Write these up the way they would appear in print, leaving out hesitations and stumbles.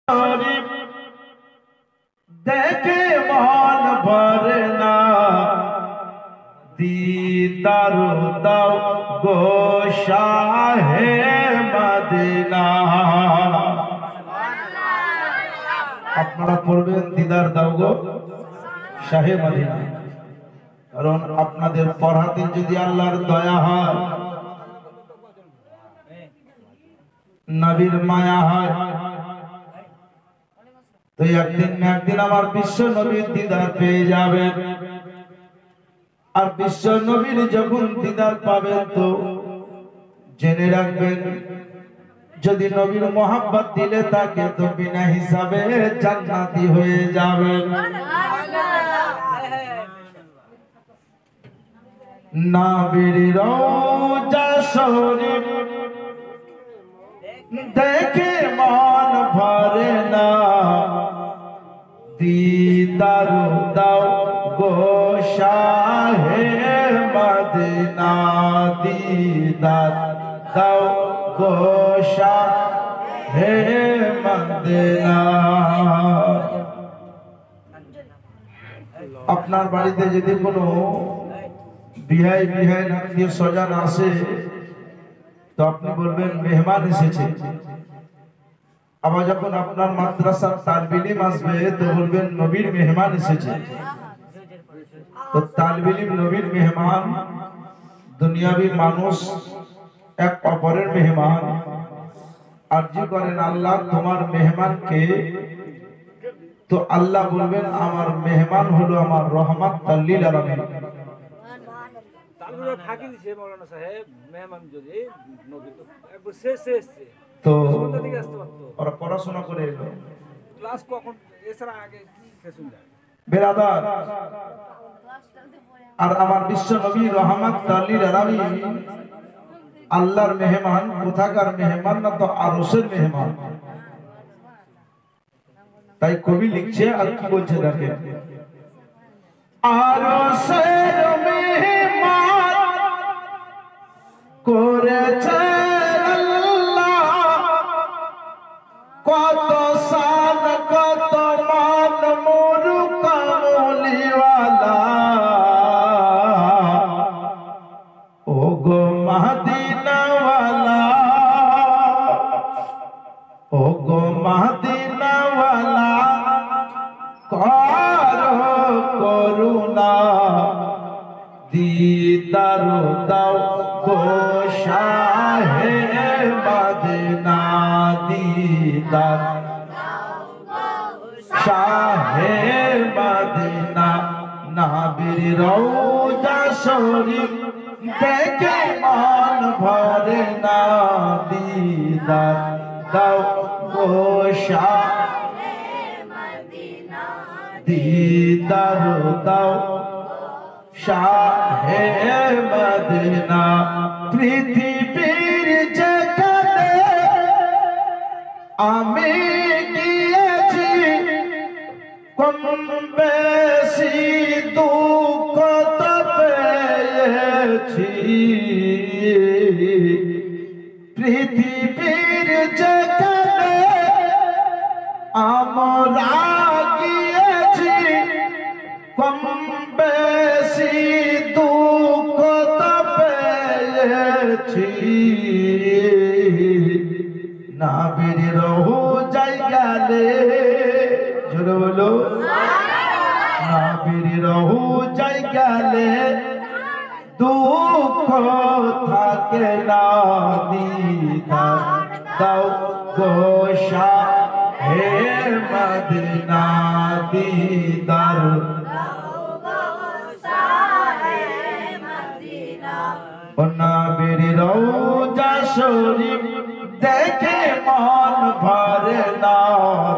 शरीफ देखे मान भरना दीदार दाओ गो शाहे मदीना। আপনারা পড়বেন দিদার দাও গো শাহে মদিনা। কারণ আপনাদের পড়াতে যদি আল্লাহর দয়া হয়, নবীর মায়া হয়, তো একদিন না একদিন আমার বিশ্ব নবীর দিদার পেয়ে যাবেন। আর বিশ্ব নবীর যখন দিদার পাবেন তো জেনে রাখবেন, যদি নবীর মোহাব্বত দিলে তাকে তো বিনা হিসাবে জান্নাতি হয়ে যাবেন। নবীর রওজা শরীফ দেখে মন ভরে না दीदार दाओ गो शाहे मदीना। दीदार दाओ गो शाहे मदीना। আপনার বাড়িতে যদি কোনো বিহাই আত্মীয় স্বজন আসে তো আপনি বলবেন মেহমান এসেছে। আবার যখন আপনার মাদ্রাসার তালিব ইলম আসবে তো বলবেন নবীর মেহমান এসেছে। তো তালিব ইলম নবীর মেহমান, দুনিয়াবী মানুষ এক অপরের মেহমান। আরজি করেন আল্লাহ তোমার মেহমানকে, তো আল্লাহ বলবেন আমার মেহমান হলো আমার রহমত লিল আলামিন। তালবিরা ফাঁকি দিয়েছে মাওলানা সাহেব, মেহমান যদি নবী তো একবার শেষ তো সন্ধ্যা থেকে আসতে পারতো। ওরা পড়াশোনা করে এলো, ক্লাস কখন এছাড়া আগে শেষ হয়ে যায়। বেরাদার আর আমার বিশ্ব নবী রহমত লিল আলামিন আল্লাহর মেহমান। কোথাকার মেহমান না, তো আরশের মেহমান। তাই কবি লিখছে আর কি বলছে দেখেন, আরশের মেহমান করেছে আল্লাহ, কত শান কত মান মোরু কামলিওয়ালা। ও গো মদিনাওয়ালা, ও গো মদিনাওয়ালা করো করুণা। दीदार दाओ गो शाहे मदीना। दीदार शाहे मदीना। नबीर रौजा शरीफ देखे मन भरे ना। दीदार दाओ गो शाहे मदीना। दीदार दाओ शाहे मदीना। पृথিবীর যেখানে আমি গিয়েছি, কম বেশি দুঃখ তো পেয়েছি। পৃথিবীর যেখানে আমরা গিয়েছি, কম বেশি দুঃখ তো পেয়েছি। নবীর রওজায় গেলে, জোরে বলো, নবীর রওজায় গেলে দুঃখ থাকে না। দীদার দাও গো শাহে মদিনা। দীদার নবীর রওজা শরীফ দেখে মন ভরে না।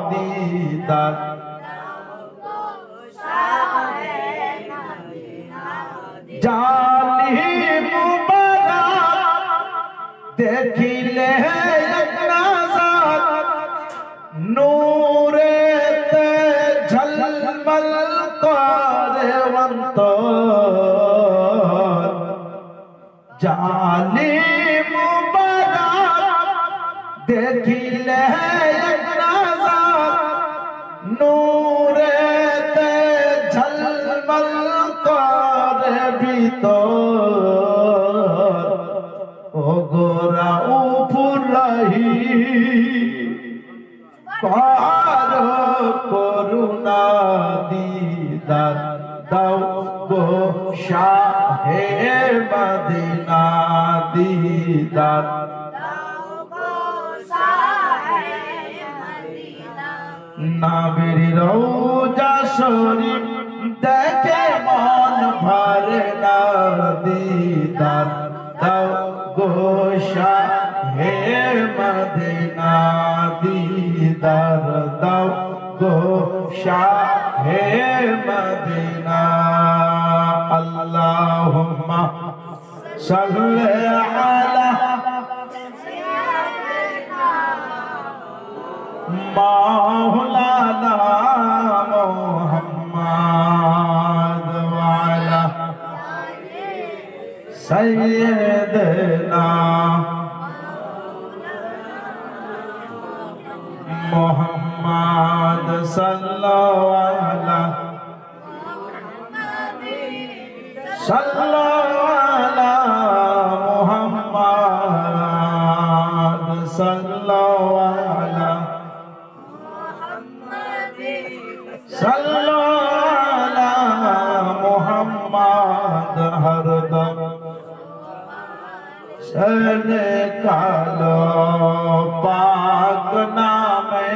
দীদার জালিম মুবারক দেখিলে এক নজর, নূরেতে ঝলমল করে অন্তর। জালিম মুবারক দেখিলে এক নজর, করো করুণা দিদার দাও গো শাহে মদিনা দিদার নবীর রওজা শরীফ দেখে মন ভরে না দিদার দাও গো শাহে মদিনা দিদার দাও গো শাহে মদিনা আল্লাহুম্মা সাল্লি আলা মাওলানা মুহাম্মদ ওয়া আলা সাইয়্যিদিনা মুহাম্মদ সাল্লাল্লাহু আলা মুহাম্মদ সাল্লাল্লাহু আলা মুহাম্মদ হরদম সনে কালো পাক নামে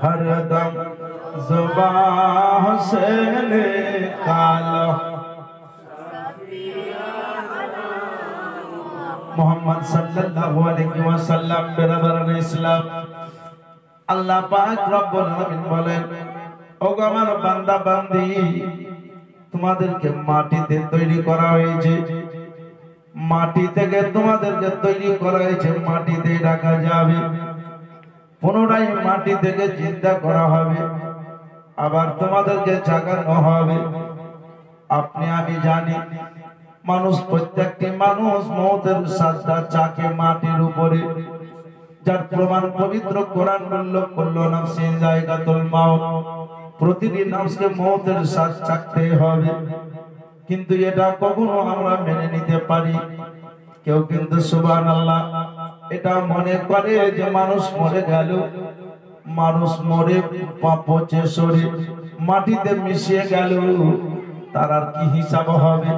হরদম जुबान से निकालो मोहम्मद सल्लल्लाहु अलैहि वसल्लम बराबर इस्लाम अल्लाह पाक रब्बुल आलामीन বলেন ওগো আমার বান্দা বান্দি তোমাদেরকে মাটিতে তৈরি করা হয়েছে মাটি থেকে তোমাদেরকে তৈরি করা হয়েছে মাটিতে রাখা যাবে পুনরায় মাটি থেকে জিন্দা করা হবে আবার তোমাদেরকে জাগানো হবে আপনি আমি জানি মানুষ প্রত্যেকটি মানুষ মওতের সাজদা চাকে মাটির উপরে যার প্রমাণ পবিত্র কোরআন উল্লেখ করলো নফসি জায়গাতুল মাউত প্রতিদিন নফসকে মওতের স্বাদ চাকতে হবে কিন্তু এটা কখনো আমরা মেনে নিতে পারি কেউ কিন্তু সুবহানাল্লাহ এটা মনে করে যে মানুষ মরে গেল মানুষ মরে পচে সরে মাটিতে মিশিয়ে গেল তার আর কি হিসাব হবে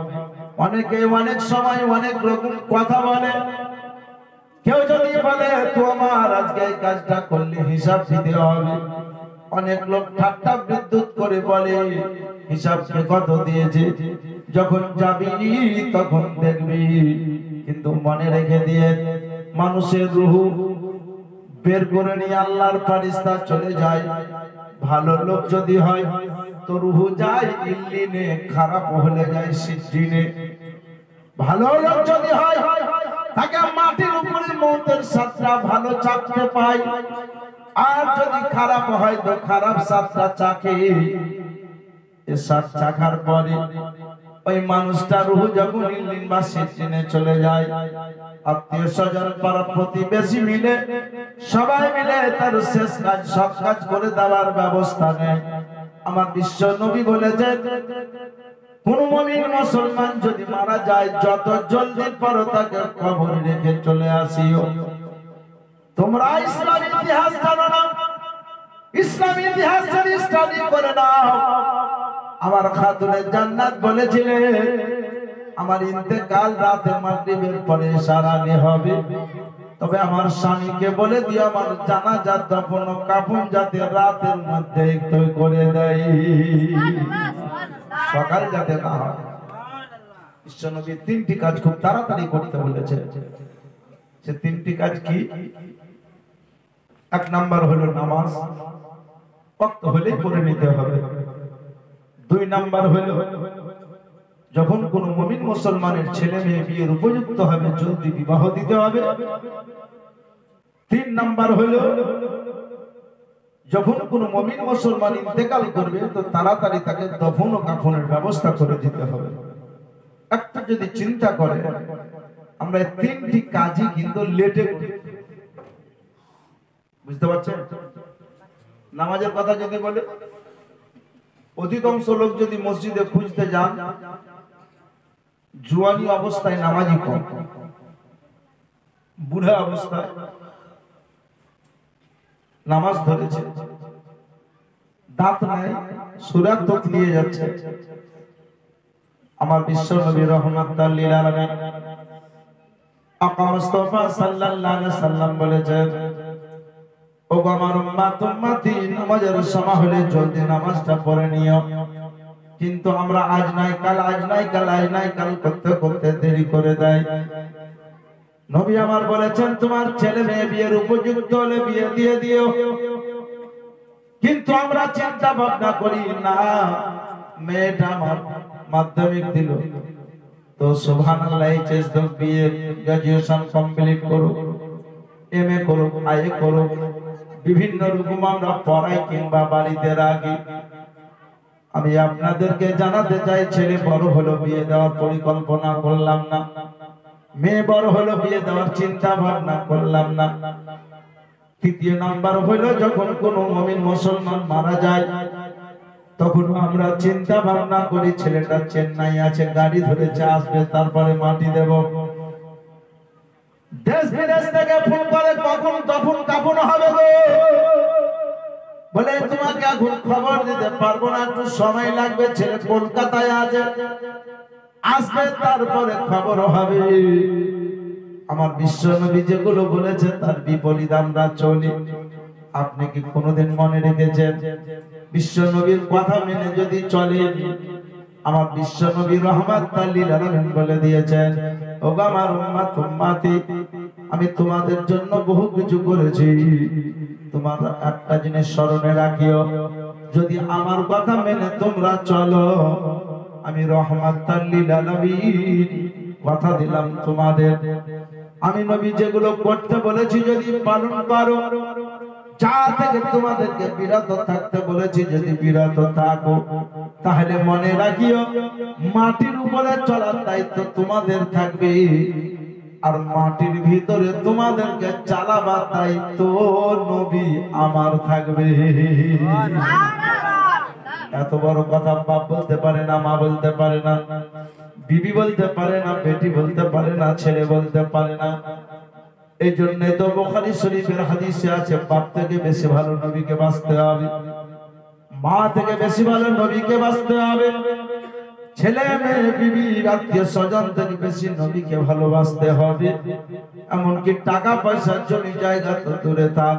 অনেকে অনেক সময় অনেক রকম কথা বলে কেউ যদি বলে তোমার আজকে এই কাজটা করলে হিসাব দিতে হবে অনেক লোক ঠাট্টা বিদ্যুৎ করে বলে হিসাব কে কত দিয়েছে যখন যাবি তখন দেখবি কিন্তু মনে রেখে দিয়ে মানুষের রূহ বের করে নিয়ে আল্লাহর ফেরেশতা চলে যায় ভালো লোক যদি হয় তো রূহ যায় ইল্লিনে খারাপ হলে যায় সিজ্জিনে ভালো লোক যদি হয় তাকে মাটির উপরে মওতের সাতটা ভালো চাকতে পায় আর যদি খারাপ হয় তো খারাপ সাতটা চাকে এই সাত চাকার পরে ওই মানুষটার রূহ যখন ইল্লিন বা সিজ্জিনে চলে যায় আত্মীয় স্বজন পাড়া প্রতিবেশী মিলে সবাই মিলে তার শেষ কাজ সব কাজ করে দেওয়ার ব্যবস্থা নেয় আমার বিশ্ব নবী বলেছেন কোন মুমিন মুসলমান যদি মারা যায় যত জলদি পারো তাকে কবরে রেখে চলে আসিও তোমরা ইসলামী ইতিহাস জানো না ইসলামী ইতিহাস যদি স্টাডি করে নাও আমার খাতুনে জান্নাত বলেছিলেন আমার ইন্তেকাল রাতে মাগরিবের পরে সারানি হবে তবে আমার স্বামীকে বলে দিও আমার জানাজা দাফন ও কাফন যাতে রাতের মধ্যে একটু করে দেয় সকাল যাতে না হয় বিশ্বনবী তিনটি কাজ খুব তাড়াতাড়ি করতে বলেছে সে তিনটি কাজ কি এক নাম্বার হলো নামাজ ওয়াক্ত হলেই পড়ে নিতে হবে দুই নাম্বার হলো যখন কোন মুমিন মুসলমানের ছেলে মেয়ে বিয়ের উপযুক্ত হবে জলদি বিবাহ দিতে হবে তিন নাম্বার হলো যখন কোন মুমিন মুসলমান ইন্তেকাল করবে তো তাড়াতাড়ি তাকে দফন ও কাফনের ব্যবস্থা করে দিতে হবে একটা যদি চিন্তা করে আমরা তিনটি কাজই কিন্তু লেটে করি বুঝতে পারছেন নামাজের কথা যদি বলে অধিকাংশ লোক যদি মসজিদে খুঁজতে যান জুয়ানি অবস্থায় নামাজি কম বুড়া অবস্থায় নামাজ ধরেছে, দাঁত নাই, সূরা ততলিয়ে যাচ্ছে। আমার বিশ্ব নবী রহমাতুল লিল আলামিন আকা মুস্তাফা সাল্লাল্লাহু আলাইহি সাল্লাম বলেছেন, ও আমার উম্মত উম্মতি, নামাজের সময় হলে জলদি নামাজটা পড়ে নিও। কিন্তু আমরা আজ নাই কাল, আজ নাই কাল, আজ নাই কাল করতে করতে দেরি করে দেয়। নবী আমার বলেছেন, তোমার ছেলে মেয়ে বিয়ের উপযুক্ত হলে বিয়ে দিয়ে দিও। কিন্তু আমরা চিন্তা ভাবনা করি না, মেয়েটা আমার মাধ্যমিক দিল তো সুবহানাল্লাহ, এইচএস দাও, বিএ গ্রাজুয়েশন কমপ্লিট করো, এমএ করো, আইএ করো, বিভিন্ন রকম আমরা পড়াই কিংবা বাড়িতে রাখি। আমি আপনাদেরকে জানাতে চাই, ছেলে বড় হলো বিয়ে দেওয়ার পরিকল্পনা করলাম না, মেয়ে বড় হলো বিয়ে দেওয়ার চিন্তা ভাবনা করলাম না। তৃতীয় নাম্বার হলো, যখন কোন মুমিন মুসলমান মারা যায় তখন আমরা চিন্তা ভাবনা করি ছেলেটা চেন্নাই আছে, গাড়ি ধরেছে, আসবে, তারপরে মাটি দেব। দেশ বিদেশ থেকে ফোন করে, কখন তখন কাপন হবে গো, বলে তোমাকে এখন খবর দিতে পারবো না, একটু সময় লাগবে, ছেলে কলকাতায় আছে, আসবে, তারপরে খবর হবে। আমার বিশ্ব নবী যেগুলো বলেছে তার বিপরীত আমরা চলি। আপনি কি কোনোদিন মনে রেখেছেন, বিশ্ব নবীর কথা মেনে যদি চলেন, আমার বিশ্ব নবী রহমাতুল লিল আলামিন বলে দিয়েছেন, ও আমার উম্মত উম্মতি, আমি তোমাদের জন্য বহু কিছু করেছি, তোমার একটা জিনিস স্মরণে রাখিও, যদি আমার কথা মেনে তোমরা চলো, আমি রহমাতুল লিল আলামিন কথা দিলাম তোমাদের, আমি নবী যেগুলো করতে বলেছি যদি পালন করো, যা থেকে তোমাদেরকে বিরত থাকতে বলেছি যদি বিরত থাকো, তাহলে মনে রাখিও মাটির উপরে চলার দায়িত্ব তোমাদের থাকবে, আর মাটির ভিতরে তোমাদেরকে চালাবার দায়িত্ব নবী আমার থাকবে। এত বড় কথা বাপ বলতে পারে না, মা বলতে পারে না, বিবি বলতে পারে না, বেটি বলতে পারে না, ছেলে বলতে পারে না। এই জন্য তো বুখারী শরীফের হাদিসে আছে, বাপ থেকে বেশি ভালো নবীকে বাঁচতে হবে, মা থেকে বেশি ভালো নবীকে বাঁচতে হবে, ছেলে মেয়ে বিবি আত্মীয় স্বজন থেকে বেশি নবীকে ভালোবাসতে হবে। এমনকি টাকা পয়সা জমি জায়গা তো দূরে থাক,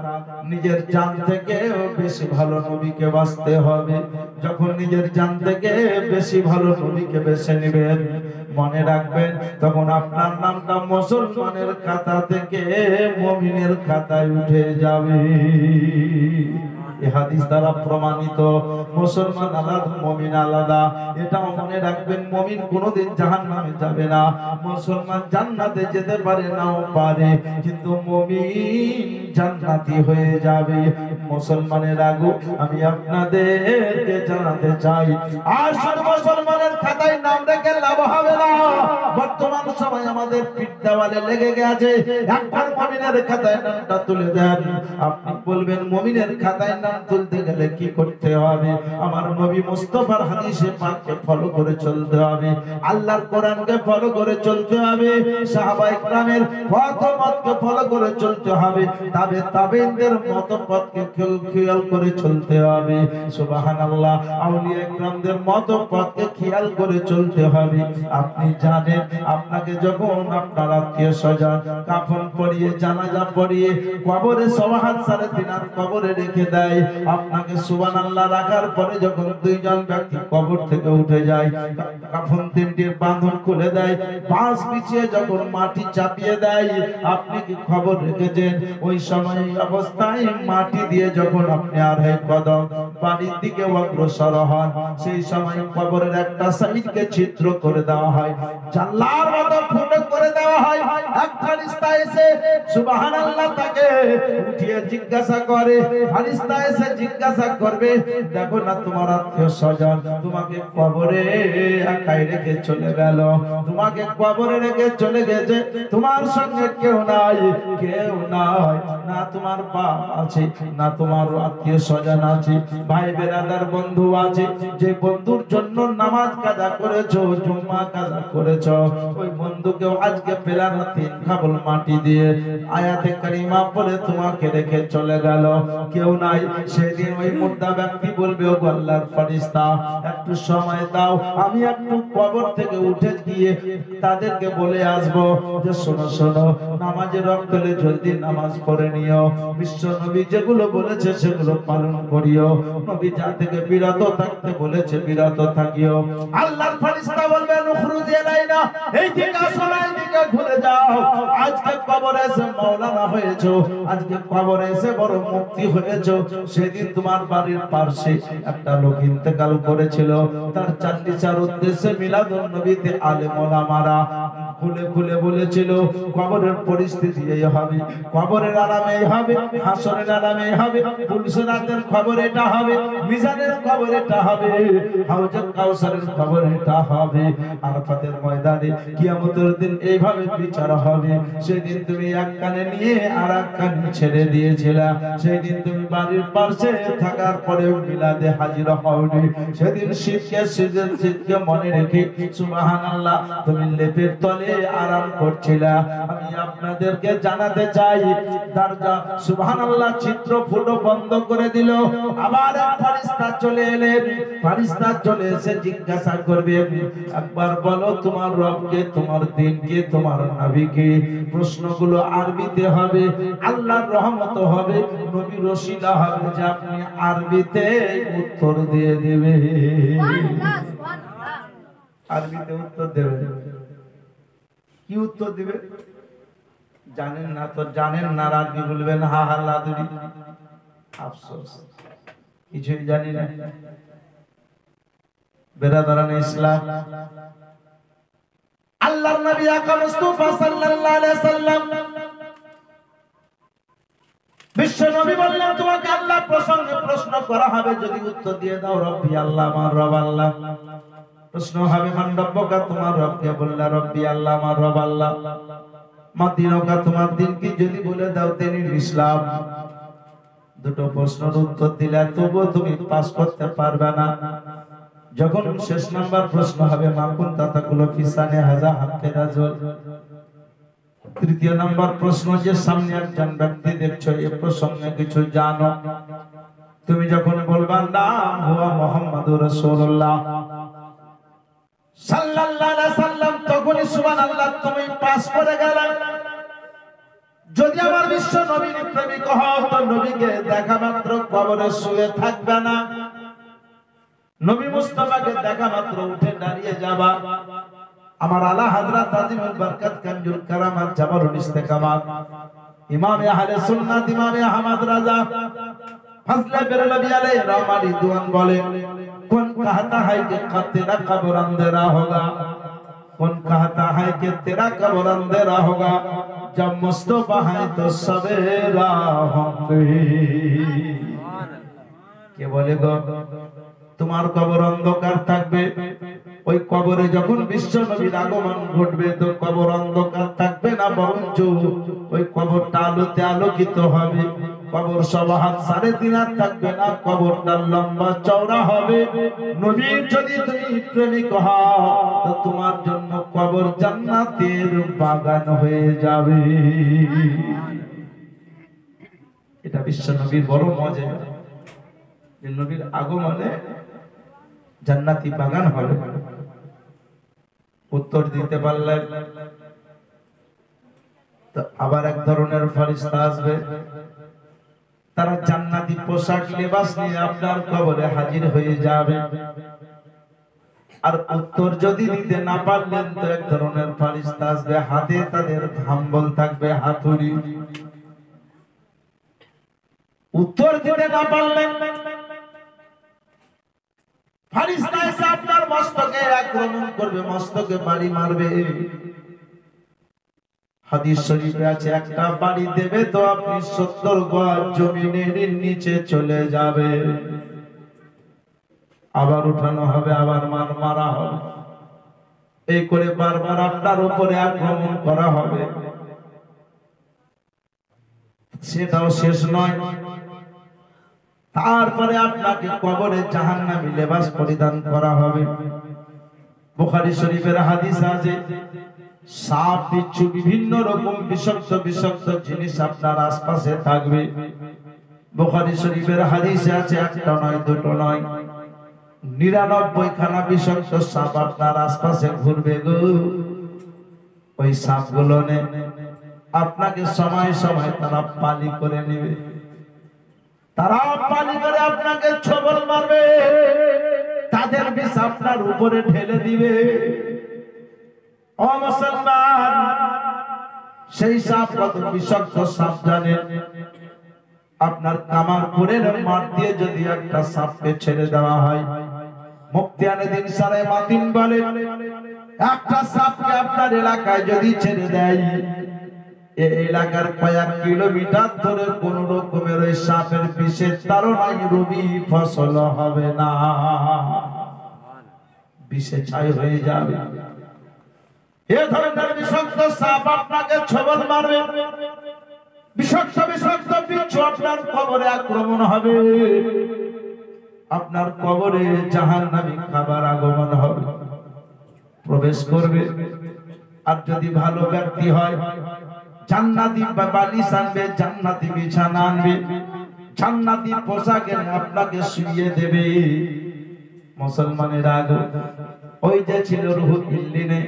নিজের জান থেকে বেশি ভালো নবীকে বাঁচতে হবে। যখন নিজের জান থেকে বেশি ভালো নবীকে বেছে নেবেন, মনে রাখবেন তখন আপনার নামটা মুসলমানের খাতা থেকে মুমিনের খাতায় উঠে যাবে। এই হাদিস দ্বারা প্রমাণিত, মুসলমান আলাদা, মুমিন আলাদা। এটাও মনে রাখবেন, মুমিন কোনোদিন জাহান্নামে যাবে না, মুসলমান জান্নাতে যেতে পারে নাও পারে, কিন্তু মুমিন জান্নাতি হয়ে যাবে। মুসলমানের আগু আমি আপনাদেরকে জানাতে চাই, আর শুধু মুসলমানের খাতায় নাম রেখে লাভ হবে না। বর্তমান সময় আমাদের পিঠ দেওয়ালে লেগে গেছে, একবার মুমিনের খাতায় নামটা তুলে দেন। আপনি বলবেন মুমিনের খাতায় নাম তুলতে গেলে কি করতে হবে? আমার নবী মুস্তাফার হাদিসে পাককে ফলো করে চলতে হবে, আল্লাহর কোরআনকে ফলো করে চলতে হবে, সাহাবায়ে কেরামের মতকে ফলো করে চলতে হবে, তাবেঈনদের মতপথকে খেয়াল করে চলতে হবে। সুবহানাল্লাহ, আউলিয়া কেরামদের মতপথকে খেয়াল করে চলতে হবে। আপনি জানেন, আপনাকে যখন আপনার আত্মীয় স্বজন কাফন পরিয়ে, জানাজা পরিয়ে কবরে 1.5 হাত 3.5 হাত কবরে রেখে দেয়, আপনাকে সুবহানাল্লাহ রাখার পরে যখন দুইজন ব্যক্তি কবর থেকে উঠে যায়, কাফন তিনটির বাঁধন খুলে দেয়, পাঁচ পিছিয়ে যখন মাটি চাপিয়ে দেয়, আপনি কি খবর রেখেছেন? ওই সময় অবস্থায় মাটি দিয়ে যখন আপনি 2.5 কদম বাড়ির দিকে অগ্রসর হন, সেই সময় কবরের একটা সাইডকে ছিদ্র করে দেওয়া হয়, জানলার মতো ফুটো করে দেওয়া হয়। এক ফেরেশতা এসে সুবহানাল্লাহ তাকে উঠিয়ে জিজ্ঞাসা করে, ফেরেশতা এসে জিজ্ঞাসা করবে, দেখো না তোমার আত্মীয় স্বজন তোমাকে কবরে একাই রেখে চলে গেল, তোমাকে কবরে রেখে চলে গেছে, তোমার সঙ্গে কেউ নাই, কেউ নাই, না তোমার বাপ আছে, না তোমার আত্মীয় স্বজন আছে, ভাই বেরাদার বন্ধু আছে, যে বন্ধুর জন্য নামাজ কাজা করেছো, জুম্মা কাজা করেছো, ওই বন্ধুকেও আজকে পেলা না, তিন খাবল মাটি দিয়ে আয়াতে কারিমা পড়ে তোমাকে রেখে চলে গেল, কেউ নাই। সেদিন ওই মুর্দা ব্যক্তি বলবে, ও আল্লাহর ফেরেশতা একটু সময় দাও, আমি একটু কবর থেকে উঠে গিয়ে তাদেরকে বলে আসবো যে শোনো শোনো, নামাজের রক্তলে জলদি নামাজ পড়ে নিও, বিশ্ব নবী যেগুলো বলেছে সেগুলো পালন করিও, নবী যা থেকে বিরত থাকতে বলেছে বিরত থাকিও। আল্লাহর ফেরেশতা বলবে, নুখরুজ ইলাইনা, এই দিকে আসো না, এই দিকে ঘুরে যাও, আজকে কবরে এসে মাওলানা হয়েছো, আজকে কবরে এসে বড় মুক্তি হয়েছো। সেদিন তোমার বাড়ির পাশে একটা লোক ইন্তেকাল করেছিল, তার চান্দিচার উদ্দেশ্যে মিলাদুন নবীতে আলেম ওলামারা খুলে খুলে বলেছিল কবরের পরিস্থিতি এই হবে, কবরের আরাম এই হবে, হাসরের আরাম এই হবে, পুলসিরাতের খবর এটা হবে, মিজানের খবর এটা হবে, হাউজে কাউসারের খবর এটা হবে, আরাফাতের ময়দানে কিয়ামতের দিন এইভাবে বিচার হবে। সেদিন তুমি এক কানে নিয়ে আর এক কানে ছেড়ে দিয়েছিলা, সেদিন তুমি বাড়ির পাশে থাকার পরে মিলাদে হাজির হওনি, সেদিন শীতকে মনে রেখে সুবহানাল্লাহ তুমি লেপের তলে আরাম করছিলা। আমি আপনাদেরকে জানাতে চাই, দরজা সুবহানাল্লাহ চিত্র ফুটো বন্ধ করে দিল, আবার এক ফেরেশতা চলে এলেন, ফেরেশতা চলে এসে জিজ্ঞাসা করবে, একবার বলো তোমার রবকে, তোমার দ্বীনকে, তোমার নবীকে। প্রশ্নগুলো আরবিতে হবে, আল্লাহর রহমত হবে, নবীর ওসিলা হবে যে আপনি আরবিতে উত্তর দিয়ে দেবে, আরবিতে উত্তর দেবে। কি উত্তর দিবে জানেন না তো, জানেন না, আরবি বলবেন হা হা লাদুরি, আফসোস কিছুই জানি না। বেরাদারান ইসলাম, আল্লাহর নবী আকরাম মুস্তাফা সাল্লাল্লাহু আলাইহি সাল্লাম বিশ্ব নবী বললেন, তোমাকে আল্লাহ প্রসঙ্গে প্রশ্ন করা হবে, যদি উত্তর দিয়ে দাও রব্বি আল্লাহ, আমার রব আল্লাহ। প্রশ্ন হবে মান রব্বুকা, তোমার রবকে, বললা রব্বি আল্লাহ, আমার রব আল্লাহ। মা দিনুকা, তোমার দিন কি, যদি বলে দাও দিনুল ইসলাম। দুটো প্রশ্নের উত্তর দিলে তবুও তুমি পাস করতে পারবে না। যখন শেষ নাম্বার প্রশ্ন হবে মা কুনতা তাকুলু ফিসানে হাযা হাক্কে রাজুল, তৃতীয় নাম্বার প্রশ্ন যে সামনে একজন ব্যক্তি দেখছো, এই প্রসঙ্গে কিছু জানো, তুমি যখন বলবা না হুয়া মুহাম্মাদুর রাসূলুল্লাহ সাল্লাল্লাহু আলাইহি সাল্লাম, তখনই সুবহানাল্লাহ তুমি পাস করে গেলে। যদি আমার বিশ্ব নবীর প্রেমিক হও তো নবীকে দেখা মাত্র কবরে শুয়ে থাকবে না, নবী মুস্তাফাকে দেখা মাত্র উঠে দাঁড়িয়ে যাবা। আমার আলা হযরত আজিমুল বরকত কানজুল কারামাত জাবালুল ইস্তেকামাত ইমাম আহলে সুন্নাত ইমাম আহমদ রাজা ফজলে বেরলভী আলাইহি রহমানি দুআন বলেন, কোন कहता है कि तेरा कब्र अंधेरा होगा, कौन कहता है कि तेरा कब्र अंधेरा होगा, जब मुस्तफा है तो सवेरा होंगे। কে বলে গো তোমার কবর অন্ধকার থাকবে, ওই কবরে যখন বিশ্ব নবীর আগমন ঘটবে তো কবর অন্ধকার থাকবে না, বরঞ্চ ওই কবরটা আলোতে আলোকিত হবে। কবর 3.5 হাত থাকবে না, কবরটা লম্বা চওড়া হবে। নবীর যদি তুমি প্রেমিক হও তো তোমার জন্য কবর জান্নাতের বাগান হয়ে যাবে। এটা বিশ্ব নবীর বড় মজা, যে নবীর আগমনে জান্নাতি বাগান হবে। উত্তর দিতে পারলে তো আবার এক ধরনের ফেরেশতা আসবে, তারা জান্নাতি পোশাক লেবাস নিয়ে আপনার কবরে হাজির হয়ে যাবে। আর উত্তর যদি দিতে না পারলেন তো এক ধরনের ফেরেশতা আসবে, হাতে তাদের হাম্বল থাকবে, হাতুড়ি। উত্তর দিতে না পারলেন ফেরেশতা এসে আপনার মস্তকে আক্রমণ করবে, মস্তকে বাড়ি মারবে। হাদিস শরীফে আছে একটা বাড়ি দেবে তো আপনি 70 গজ জমিনের নিচে চলে যাবে, আবার উঠানো হবে, আবার মারা হবে, এই করে বারবার আপনার উপরে আক্রমণ করা হবে। সেটাও শেষ নয়, তারপরে আপনাকে কবরে জাহান্নামী লেবাস পরিধান করা হবে। বুখারী শরীফের হাদিস আছে, সাপ বিচ্ছু বিভিন্ন রকম বিষাক্ত জিনিস আপনার আশপাশে থাকবে। বুখারী শরীফের হাদিসে আছে, একটা নয় দুটো নয়, 99 খানা বিষাক্ত সাপ আপনার আশপাশে ঘুরবে গো। ওই সাপগুলো আপনাকে সময় সময় তারা পালি করে নেবে, তারা পালি করে আপনাকে ছোবল মারবে, তাদের বিষ আপনার উপরে ঢেলে দিবে। ও মুসলমান, সেই সাপ কত বিষাক্ত সাপ জানেন? আপনার কামার কোরের মাঠ দিয়ে যদি একটা সাপকে ছেড়ে দেওয়া হয়, মুক্তিয়ানে দিন সারে মাতিন বলে, একটা সাপকে আপনার এলাকায় যদি ছেড়ে দেয়, এই এলাকার কয়েক কিলোমিটার ধরে কোন রকমের ওই সাপের বিষের তাড়নায় রবি ফসল হবে না, বিষে ছাই হয়ে যাবে। এ ধরনের বিষাক্ত সাপ আপনাকে ছোবল মারবে, বিষাক্ত বিচ্ছু আপনার কবরে আক্রমণ হবে, আপনার কবরে জাহান্নামী খাবার আগমন হবে, প্রবেশ করবে। আর যদি ভালো ব্যক্তি হয়, জান্নাতি বালিশ আনবে, জান্নাতি বিছানা আনবে, জান্নাতি পোশাক এনে আপনাকে শুইয়ে দেবে। মুসলমানের আগে ওই যে ছিল রুহু ইল্লিনে,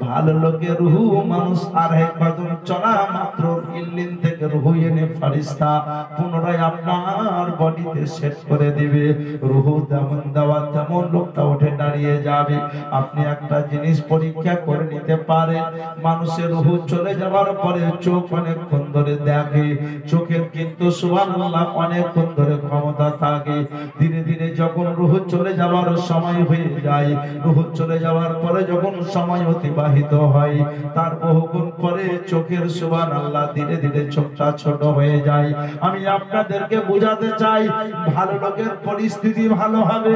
ভালো লোকের রুহু মানুষ আর এক কদম চলা মাত্র ইল্লিন থেকে রুহু এনে ফেরেশতা পুনরায় আপনার বডিতে সেট করে দিবে। রুহু যেমন দেওয়া তেমন লোকটা উঠে দাঁড়িয়ে যাবে। আপনি একটা জিনিস পরীক্ষা করে নিতে পারেন, মানুষের রুহু চলে যাওয়ার পরে চোখ অনেকক্ষণ ধরে দেখে, চোখের কিন্তু সুবহানাল্লাহ অনেকক্ষণ ধরে ক্ষমতা থাকে। ধীরে ধীরে যখন রুহু চলে যাওয়ার সময় হয়ে যায়, রুহু চলে যাওয়ার পরে যখন সময় অতিবাহিত হয়, তার বহুক্ষণ পরে চোখের সুবহানাল্লাহ ধীরে ধীরে চোখটা ছোট হয়ে যায়। আমি আপনাদেরকে বোঝাতে চাই, ভালো লোকের পরিস্থিতি ভালো হবে,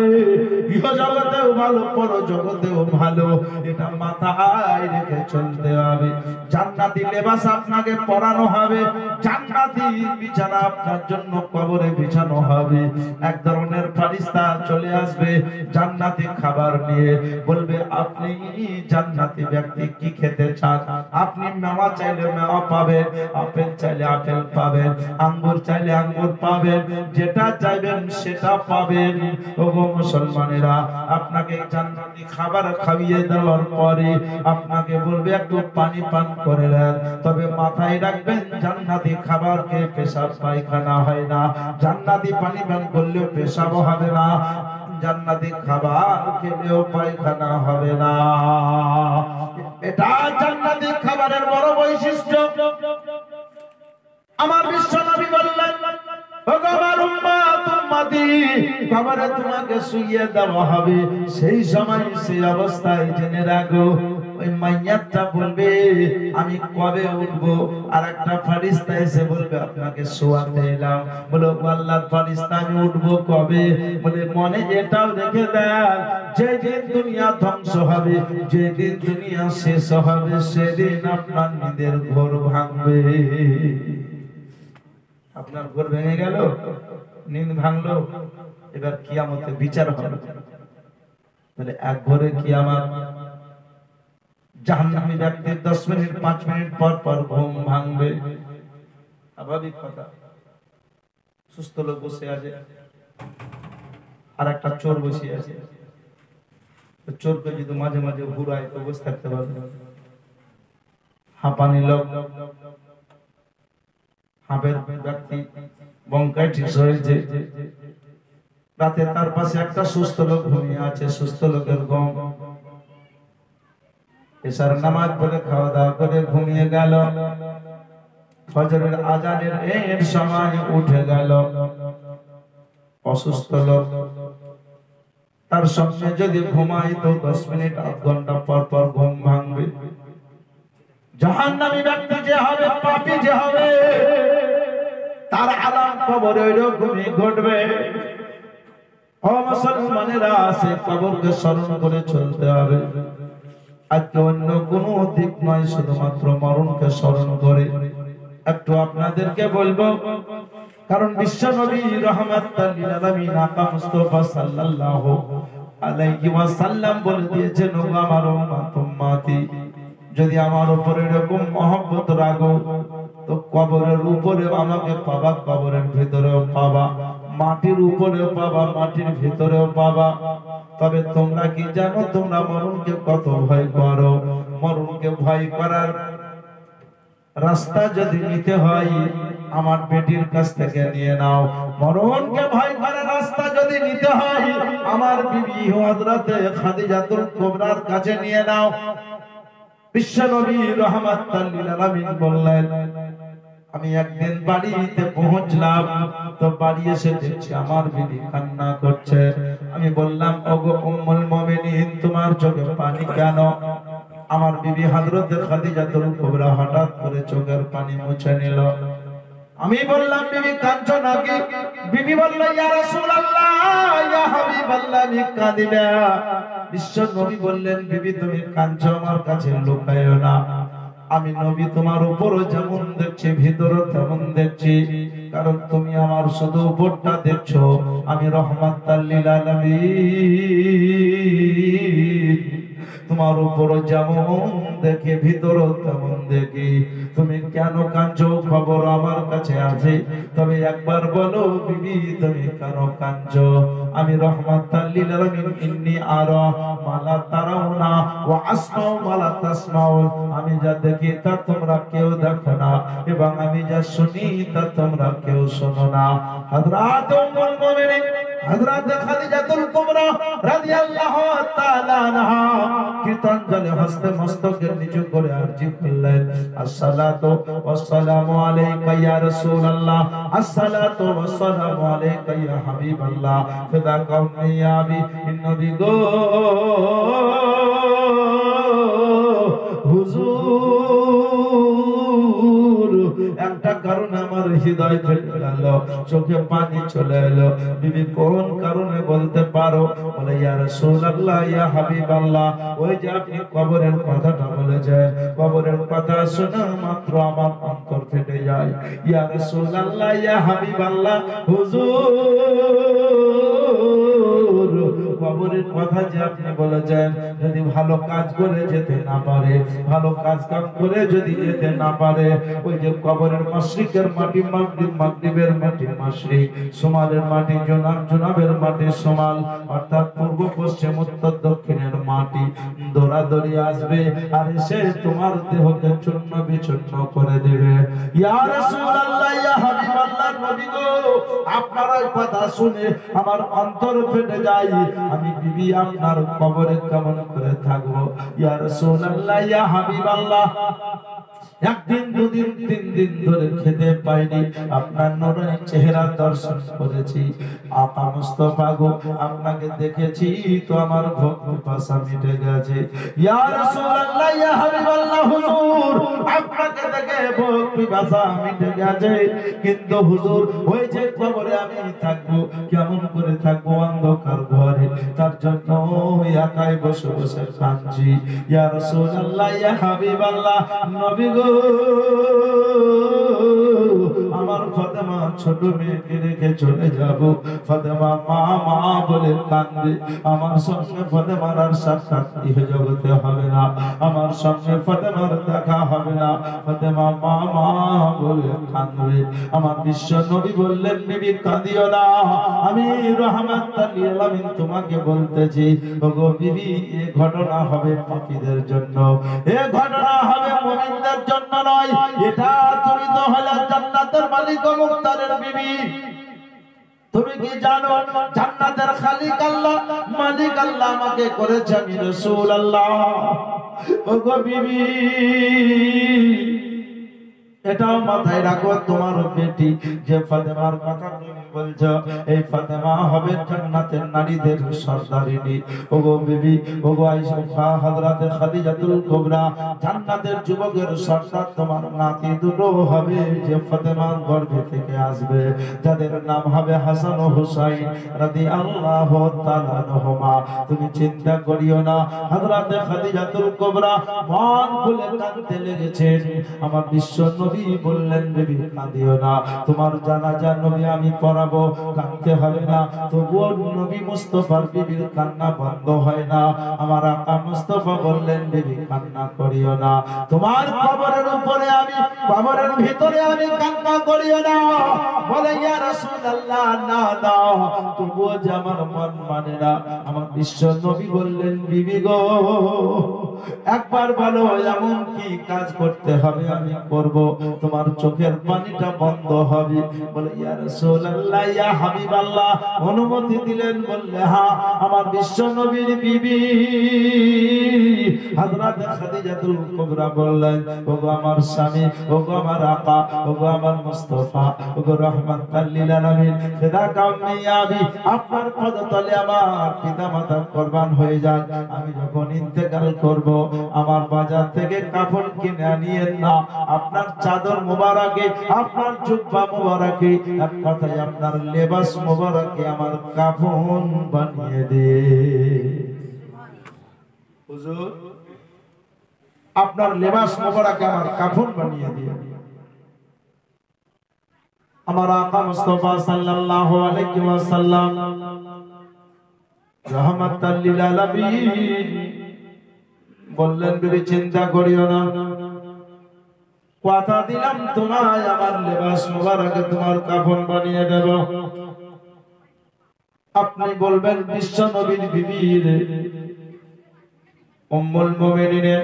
ইহ জগতেও ভালো, পর জগতেও ভালো, এটা মাথায় রেখে চলতে হবে। জান্নাতি লেবাস আপনাকে পরানো হবে, জান্নাতি বিছানা আপনার জন্য কবরে বিছানো হবে। এক ধরনের ফেরেশতা চলে আসবে জান্নাতি খাবার নিয়ে, বলবে আপনি জান্নাতি ব্যক্তি কি খেতে চান? আপনি মেওয়া চাইলে মেওয়া পাবেন, আপেল চাইলে আপেল পাবেন, আঙ্গুর চাইলে আঙ্গুর পাবেন, যেটা চাইবেন সেটা পাবেন। ওগো মুসলমানেরা, আপনাকে জান্নাতি খাবার খাইয়ে দেওয়ার পরে আপনাকে বলবে একটু পানি পান করে নেন, তবে মাথায় রাখবেন জান্নাতি খাবার খেয়ে পেশাব পায়খানা হয় না, জান্নাতি পানি পান করলেও পেশাব হবে না, জান্নাতি খাবার খেলেও পায়খানা হবে না। এটা জান্নাতি খাবারের বড় বৈশিষ্ট্য। আমার বিশ্বনবী বললেন, ওগো আমার উম্মত উম্মতি, কবরে তোমাকে শুইয়ে দেওয়া হবে, সেই সময় সেই অবস্থায় জেনে রাখো, ওই মাইয়াতটা বলবে আমি কবে উঠবো, আর একটা ফেরেশতা এসে বলবে আপনাকে শোয়াতে এলাম। বলো আল্লাহর ফেরেশতা আমি উঠবো কবে? বলে মনে এটাও রেখে দেন, যেদিন দুনিয়া ধ্বংস হবে, যেদিন দুনিয়া শেষ হবে, সেদিন আপনার নিদের ঘোর ভাঙবে। আপনার ঘোর ভেঙে গেল, নিদ ভাঙলো, এবার কিয়ামতে বিচার হবে। তাহলে এক ঘরে কিয়ামত, জাহান্নামী ব্যক্তির 10 মিনিট 5 মিনিট পর পর ঘুম ভাঙবে, স্বাভাবিক কথা। সুস্থ লোক বসে আছে, আর একটা চোর বসে আছে, চোরকে যদি মাঝে মাঝে ঘুরায় তো বসে থাকতে পারবে। হাঁপানি লোক, হাঁপের ব্যক্তি বঙ্কাইটিস হয়েছে, রাতে তার পাশে একটা সুস্থ লোক ঘুমিয়ে আছে, সুস্থ লোকের ঘুম, এশার নামাজ পড়ে খাওয়া দাওয়া করে ঘুমিয়ে গেল, ফজরের আজানের এর সময় উঠে গেল, অসুস্থ লোক, তার সঙ্গে যদি ঘুমাই তো 10 মিনিট 1 ঘন্টা পর পর ঘুম ভাঙবে। জাহান্নামী ব্যক্তি যে হবে, পাপী যে হবে, তার আলাম কবরে ওইরকমই ঘটবে। ও মুসলমানেরা, সে কবরকে স্মরণ করে চলতে হবে। আজকে অন্য কোনো দিক নয়, শুধুমাত্র মরণকে স্মরণ করে একটু আপনাদেরকে বলবো, কারণ বিশ্ব নবী রাহমাতাল লিল আলামিন আকা মুস্তাফা সাল্লাল্লাহু আলাইহি ওয়াসাল্লাম বলে দিয়েছেন, ও আমার উম্মত উম্মতি, যদি আমার উপরে এরকম মহব্বত রাখো তো কবরের উপরে আমাকে পাবা, কবরের ভিতরেও পাবা, মাটির উপরেও পাবা, মাটির ভিতরেও পাবা। তবে তোমরা কি জানো, তোমরা মরণকে কত ভয় করো? মরণকে ভয় করার রাস্তা যদি নিতে হয় আমার বেটির কাছ থেকে নিয়ে নাও। মরণকে ভয় করার রাস্তা যদি নিতে হয় আমার বিবি হযরতে খাদিজাতুল কুবরার কাছে নিয়ে নাও। বিশ্ব নবী রাহমাতাল লিল আলামিন বললেন, আমি একদিন বাড়িতে পৌঁছলাম, তো বাড়ি এসে দেখছি আমার বিবি কান্না করছে। আমি বললাম, ওগো উম্মুল মুমিনিন, তোমার চোখে পানি কেন? আমার বিবি হযরতে খাদিজাতুল কুবরা হঠাৎ করে চোখের পানি মুছে নিল। আমি বললাম, বিবি কাঁদছো নাকি? বিবি বলল, ইয়া রাসূলুল্লাহ, ইয়া হাবিবাল্লাহ, আমি কাঁদি না। বিশ্ব নবী বললেন, বিবি তুমি কাঁদছো, আমার কাছে লুকায়ো না। আমি নবী তোমার উপরও যেমন দেখছি ভিতরও তেমন দেখছি, কারণ তুমি আমার শুধু উপরটা দেখছো, আমি রাহমাতাল লিল আলামিন তোমার উপরও যেমন দেখি ভিতরও তেমন দেখি। তুমি কেন কাঁদছো খবর আমার কাছে আছে, তবে একবার বলো বিবি তুমি কেন কাঁদছো? আমি রাহমাতাল লিল আলামিন, ইন্নী আরা মা লা তারাউনা ওয়া আসমাউ মা লা তাসমাউন, আমি যা দেখি তা তোমরা কেউ দেখো না, এবং আমি যা শুনি তা তোমরা কেউ শোনো না। হযরত উম্মুল মুমিনিন হযরত খাদিজাতুল কুবরা রাদিয়াল্লাহু তাআলা আনহা কীর্তনজলে হস্তে মস্তকের নিচু করে আরজি করলেন, আসসালাতু ওয়াসসালামু আলাইকা ইয়া রাসূলুল্লাহ, আসসালাতু ওয়াসসালামু আলাইকা ইয়া হাবিবাল্লাহ, ফিদা কওমি ইয়া বি নবী গো হুজুর, একটা কারণে আমার হৃদয় ফেটে গেল, চোখে পানি চলে এলো। বিবি কোন কারণে বলতে পারো? বলে, ইয়া রাসূলুল্লাহ, ইয়া হাবিবাল্লাহ, ওই যে আপনি কবরের কথাটা বলেছেন, কবরের কথা শোনা মাত্র আমার অন্তর ফেটে যায়। ইয়া রাসূলুল্লাহ, ইয়া হাবিবাল্লাহ, হুজুর কবরের কথা যে আপনি বলেছেন, যদি ভালো কাজ করে যেতে না পারে, ভালো কাজ কাম করে যদি যেতে না পারে, ওই যে কবরের মাশরিকের মাটি মাগরিব, মাগরিবের মাটি মাশরিক, সুমালের মাটি জনাব, জনাবের মাটি সুমাল, অর্থাৎ পূর্ব পশ্চিম উত্তর দক্ষিণের মাটি দৌড়াদৌড়ি আসবে আর এসে তোমার দেহকে চূর্ণ বিচূর্ণ করে দেবে। ইয়া রাসূলুল্লাহ, ইয়া হাবিবাল্লাহ, নবী গো আপনার এই কথা শুনে আমার অন্তর ফেটে যায়। আমি বিবি আপনার কবরে কেমন করে থাকবো? ইয়া রাসূলুল্লাহ, ইয়া হাবিবাল্লাহ, একদিন দুদিন তিন দিন ধরে খেতে পাইনি, আপনার নূরের চেহারা দর্শন করেছি। আকা মুস্তাফা গো আপনাকে দেখেছি তো আমার ভোগ পিপাসা মিটে গেছে। ইয়া রাসূলুল্লাহ, ইয়া হাবিবাল্লাহ, হুজুর আপনাকে দেখে ভোগ পিপাসা মিটে গেছে, কিন্তু হুজুর ওই যে কবরে আমি থাকবো, কেমন করে থাকবো অন্ধকার ঘরে, তার জন্য একাই বসে বসে কাঁদছি। ইয়া রাসূলুল্লাহ, ইয়া হাবিবাল্লাহ, নবী গো আমার ফাতেমা ছোট মেয়েকে রেখে চলে যাব, ফাতেমা মা মা বলে কাঁদবে, আমার সঙ্গে ফাতেমার আর সাক্ষাৎ ইহে জগতে হবে না, আমার সঙ্গে ফাতেমার দেখা হবে না, ফাতেমা মা মা বলে কাঁদবে। আমার বিশ্ব নবী বললেন, বিবি কাঁদিও না, আমি রাহমাতাল লিল আলামিন তোমাকে বলতেছি, ওগো বিবি এই ঘটনা হবে পাপীদের জন্য, এই ঘটনা হবে মুমিনদের জন্য নয়। এটা তুমি তো হলে জান্নাতের মালিক ও মুক্তারের বিবি। তুমি কি জানো জান্নাতের খালিক আল্লাহ, মালিক আল্লাহ আমাকে করেছে আমি রাসূলুল্লাহ। ওগো বিবি এটাও মাথায় রাখো, তোমার বেটি যে ফাতেমার কথা তুমি বলছো, এই ফাতেমা হবে জান্নাতের নারীদের সরদারিনী। ওগো বিবি, ওগো আয়েশা, হযরতে খাদিজাতুল কুবরা, জান্নাতের যুবকের সরদার তোমার নাতি দুটো হবে যে ফাতেমার গর্ভে থেকে আসবে, যাদের নাম হবে হাসান ও হুসাইন রাদিয়াল্লাহু তাআলা আনহুমা। তুমি চিন্তা করিও না। হযরতে খাদিজাতুল কুবরা মন খুলে কাঁদতে লেগেছেন। আমার বিশ্ব নবী বললেন বিবি কাঁদিও না, তোমার জানাজা নবী আমি পড়াবো, কাঁদতে হবে না। তবুও নবী মুস্তাফার বিবির কান্না বন্ধ হয় না। আমার আকা মুস্তাফা বললেন বিবি কান্না করিও না, তোমার কবরের উপরে আমি, কবরের ভিতরে আমি কান্না করিও না। বলে ইয়া রাসূলুল্লাহ না না, তবুও যে আমার মন মানে না। আমার বিশ্ব নবী বললেন বিবি গো, একবার বলো এমন কি কাজ করতে হবে আমি করব, তোমার চোখের পানিটা বন্ধ হবে। বলে ইয়া রাসূলুল্লাহ ইয়া হাবিবাল্লাহ, অনুমতি দিলেন। বললে হ্যাঁ। আমার বিশ্ব নবীর বিবি হযরত খাদিজাতুল কুবরা বললেন, ওগো আমার স্বামী, ওগো আমার আকা, ওগো আমার মুস্তাফা, ওগো রাহমাতাল লিল আলামিন, ফিদা কাউমি আবি, আপনার পদতলে আমার পিতামাতা কুরবান হয়ে যান। আমি যখন ইন্তেকাল করব, আমার বাজার থেকে কাফন কিনে আনিয়েন না, আপনার চাদর মোবারকে, আপনার জুব্বা মোবারকে, এক কথায় আপনার লেবাস মোবারকে আমার কাফন বানিয়ে দে। হুজুর, আপনার লেবাস মোবারকে আমার কাফন বানিয়ে দিয়ে। আমার আকা মুস্তাফা সাল্লাল্লাহু আলাইহি ওয়াসাল্লাম রাহমাতাল লিল আলামিন বললেন, বিবি চিন্তা করিও না, কথা দিলাম তোমায় আমার লেবাস মোবারকে তোমার কাফন বানিয়ে দেব। আপনি বলবেন বিশ্ব নবীর বিবির উম্মুল মুমিনিনের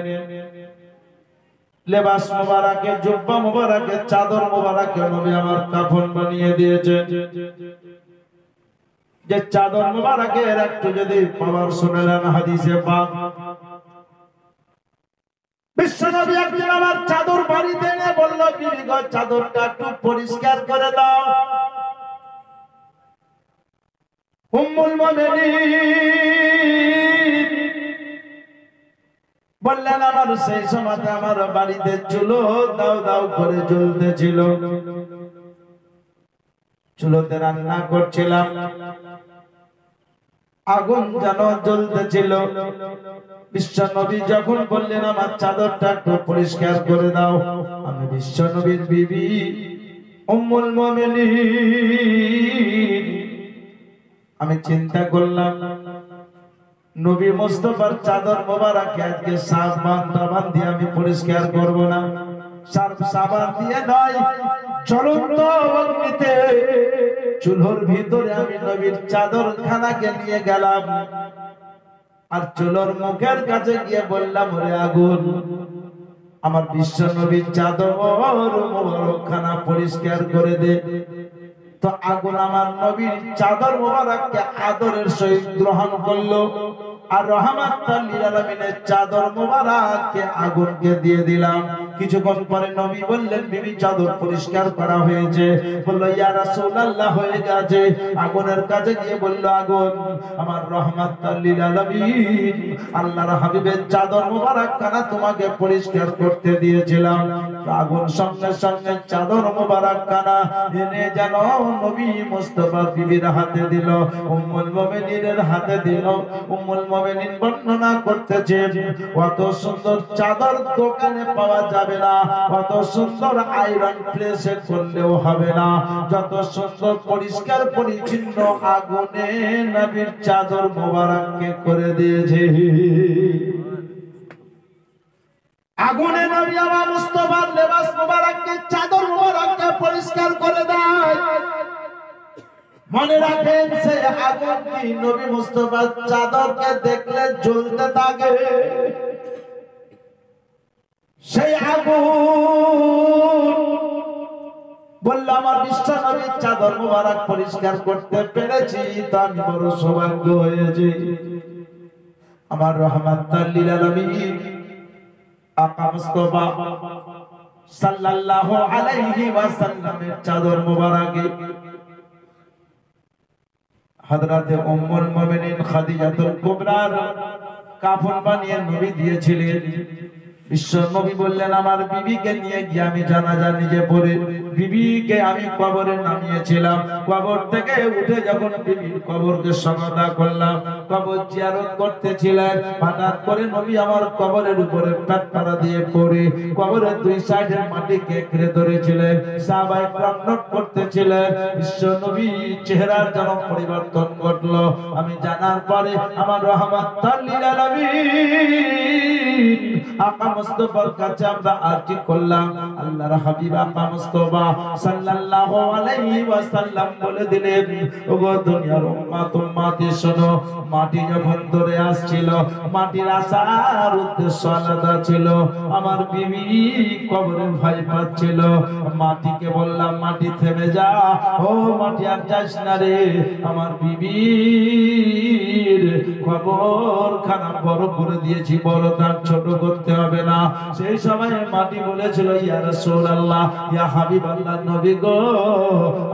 লেবাস মোবারকে, জুব্বা মোবারকে, চাদর মোবারকে নবী আমার কাফন বানিয়ে দিয়েছে। যে চাদর মোবারকের একটু যদি পাওয়ার শুনলেন হাদিসে পাক, বিশ্বনবী একদিন আমার চাদর বাড়িতে এনে বলল, বিবি গো চাদরটা একটু পরিষ্কার করে দাও। উম্মুল মুমিনিন বললেন, আমার সেই সময় আমার বাড়িতে চুলো দাও দাও করে জ্বলতেছিল, চুলোতে রান্না করছিলাম, আগুন যেন জ্বলতেছিল। বিশ্বনবী যখন বললেন আমার চাদরটা একটু পরিষ্কার করে দাও, আমি বিশ্বনবীর বিবি উম্মুল মুমিনিন আমি চিন্তা করলাম, নবী মুস্তাফার চাদর মোবারক আজকে সাবান টাবান দিয়ে আমি পরিষ্কার করব না, সাবান দিয়ে নয়, জ্বলন্ত অগ্নিতে চুলোর ভিতরে আমি নবীর চাদর খানাকে নিয়ে গেলাম, আর চুলোর মুখের কাছে গিয়ে বললাম, ওরে আগুন, আমার বিশ্ব নবীর চাদর মোবারক খানা পরিষ্কার করে দে। তো আগুন আমার নবীর চাদর মোবারককে আদরের সহিত গ্রহণ করলো, আর রাহমাতাল লিল আলামিনের চাদর মোবারককে আগুনকে দিয়ে দিলাম। কিছুক্ষণ পরে নবী বললেন, বিবি চাদর পরিষ্কার করা হয়েছে। বলল, ইয়া রাসূলুল্লাহ হয়ে গেছে। আগুনের কাছে গিয়ে বলল, আগুন, আমার রাহমাতাল লিল আলামিন আল্লাহর হাবিবের চাদর মোবারক খানা তোমাকে পরিষ্কার করতে দিয়েছিলাম। আগুন সঙ্গে সঙ্গে চাদর মোবারক খানা এনে যেন নবী মুস্তাফা বিবির হাতে দিল, উম্মুল মুমিনিনের হাতে দিল। উম্মুল মুমিনিন বর্ণনা করতেছে, কত সুন্দর চাদর দোকানে পাওয়া যাবে না, কত সুন্দর আয়রন প্রেসে করলেও হবে না, যত সুন্দর পরিষ্কার পরিচ্ছন্ন আগুনে নবীর চাদর মোবারককে করে দিয়েছে। আগুনে নবী আমার মুস্তাফার লেবাস মোবারককে, চাদর মোবারককে পরিষ্কার করে দেয়। মনে রাখেন, সে আগুন কি নবী মুস্তাফার চাদরকে দেখলে জ্বলতে থাকে। সেই আগুন বলল, আমার বিশ্ব নবীর চাদর মোবারক পরিষ্কার করতে পেরেছি, তো আমি বড় সৌভাগ্য হয়েছি। আমার রাহমাতাল লিল আলামিন আকা মুস্তাফা সাল্লাল্লাহু আলাইহি ওয়াসাল্লামের চাদর মোবারকে হযরতে উম্মুল মুমিনিন খাদিজাতুল কুবরার কাফন বানিয়ে নবী দিয়েছিলেন। বিশ্ব নবী বললেন, আমার বিবিকে নিয়ে গিয়ে আমি জানাজা নিজে পড়ে বিবিকে আমি কবরে নামিয়েছিলাম, কবর থেকে উঠে যখন বিবির কবরকে সমাধা করলাম, কবর জিয়ারত করতেছিলেন, হঠাৎ করে নবী আমার কবরের উপরে পেট পাড়া দিয়ে পড়ে কবরের দুই সাইডের মাটি কেকড়ে ধরেছিলেন। সাহাবায়ে কেরাম নোট করতেছিলেন, বিশ্ব নবী চেহারার যেন পরিবর্তন ঘটলো। আমি জানার পরে আমার রাহমাতুল লিল আলামিন আকা মুস্তাফার কাছে আমরা আরজি করলাম, আল্লাহর হাবিব আকা মুস্তাফা সাল্লাল্লাহু আলাইহি ওয়াসাল্লাম বলে দিলেন, ওগো দুনিয়ার উম্মত উম্মতি শোনো, মাটি যখন ধরে আসছিল, মাটির আসার উদ্দেশ্য আলাদা ছিল। আমার বিবি কবরে ভয় পাচ্ছিল, মাটিকে বললাম, মাটি থেমে যা, ও মাটি আর যাস না রে, আমার বিবির কবরখানা বড় করে দিয়েছি, বড় তার ছোট করতে হবে না। সেই সময় মাটি বলেছিল, ইয়া রাসূলুল্লাহ, ইয়া হাবিবাল্লাহ, নবী গো,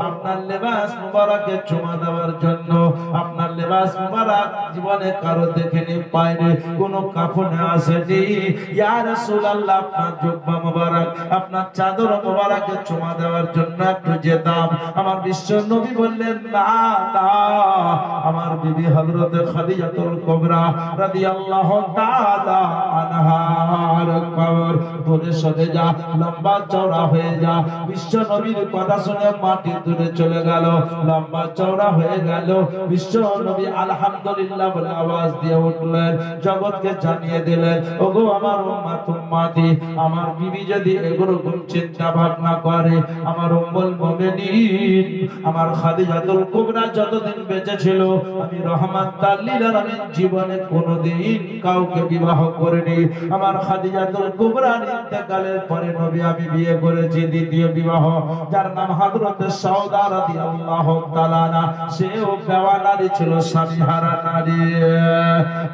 আপনার লেবাস মুবারকে চুমা দেওয়ার জন্য, আপনার লেবাস মুবারক জীবনে কারো দেখেনি, পায়নি, কোনো কাফনে আসেনি। ইয়া রাসূলুল্লাহ, আপনার জুব্বা মুবারক, আপনার চাদর মুবারকে চুমা দেওয়ার জন্য একটু যেতাম। আমার বিশ্ব নবী বললেন, না না, আমার বিবি হযরত খাদিজাতুল কুবরা রাদিয়াল্লাহু তাআলা আনহার কবর দূরে সরে যা, লম্বা চওড়া হয়ে যা। বিশ্ব নবীর কথা শুনে মাটি দূরে চলে গেল, লম্বা চওড়া হয়ে গেল। বিশ্ব নবী আলহামদুলিল্লাহ বলে আওয়াজ দিয়ে উঠলেন, জগৎকে জানিয়ে দিলেন, ওগো আমার উম্মত উম্মতি, আমার বিবি যদি এরকম চিন্তা ভাবনা করে, আমার উম্মুল মুমিনিন আমার খাদিজাতুল কুবরা যতদিন বেঁচে ছিল, আমি রাহমাতুল লিল আলামিন জীবনে কোনোদিন কাউকে বিবাহ করিনি। আমার খাদিজাতুল কুবরার ইন্তেকালের পরে নবী আমি বিয়ে করেছি দ্বিতীয় বিবাহ, যার নাম হযরত সাউদা রাদিয়াল্লাহু তাআলা আনহা। সেও বেওয়া নারী ছিল, স্বামীহারা নারী।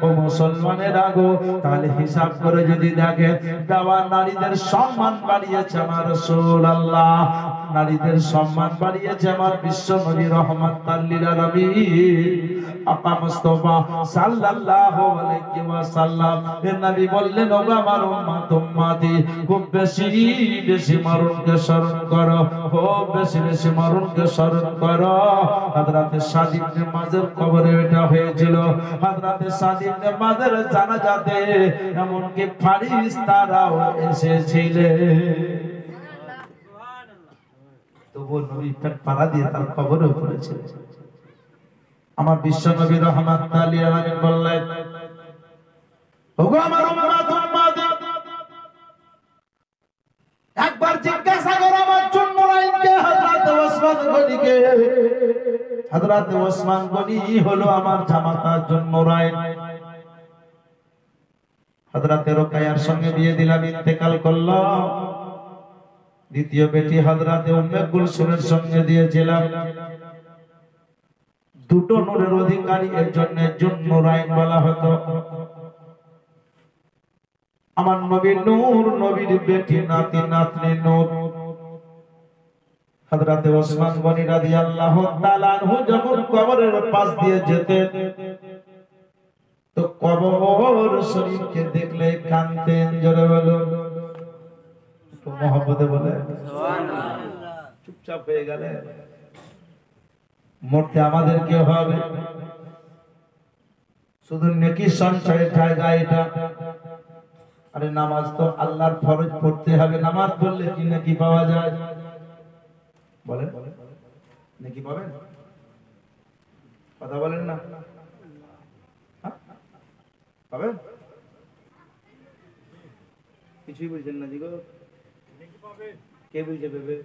ও মুসলমানের আগো, তাহলে হিসাব করে যদি দেখেন, বেওয়া নারীদের সম্মান বাড়িয়েছে আমার রাসূলুল্লাহ, নারীদের সম্মান বাড়িয়েছে আমার বিশ্ব নবী রাহমাতুল লিল আলামিন আকা মুস্তাফা সাল্লাল্লাহু আলাইহি ওয়াসাল্লাম। এর নবী বললেন, ওগো আমার উম্মত উম্মতি, খুব বেশি বেশি মরণকে স্মরণ করো, খুব বেশি বেশি মরণকে স্মরণ করো। হযরত সাদ ইবনে মাযের কবরে এটা হয়েছিল, হযরত সাদ ইবনে মাযের জানাজাতে এমনকি ফেরেশতারাও এসেছিলেন। তবু নবী পেট পাড়া দিয়ে তার কবরে পড়েছিলেন। আমার বিশ্ব নবী রাহমাতুল লিল আলামিন বললেন, ওগো আমার উম্মত উম্মতি, একবার জিজ্ঞাসা করো আমার জুন্নুরাইনকে, হযরত ওসমান গনিকে। হযরত ওসমান গনি হলো আমার জামাতা জুন্নুরাইন। হযরত রুকায়ার সঙ্গে বিয়ে দিলাম, ইন্তেকাল করলো। দ্বিতীয় বেটি হযরত উম্মে কুলসুমের সঙ্গে দিয়েছিলাম। দুটো নূরের অধিকারী, এর জন্য জুন্নুরাইন বলা হতো। আমার নবীর নূর, নবীর বেটি, নাতি নাতনি নূর। হযরত ওসমান গনি রাদিয়াল্লাহু তাআলা আনহু যখন কবরের পাশ দিয়ে যেতেন, তো কবর শরীফকে দেখলে কাঁদতেন। জোরে বলো, একটু মহব্বতে বলে সুবহানাল্লাহ। চুপচাপ হয়ে গেলে মরতে আমাদের কি হবে? শুধু নেকি সঞ্চয়ের জায়গা এটা। আরে নামাজ তো আল্লাহর ফরজ পড়তে হবে, নামাজ পড়লে কি নেকি পাওয়া যায়? বলেন, নেকি পাবেন? কথা বলেন না, পাবেন? কিছুই বুঝছেন না দিগো, কে বুঝে ভেবে?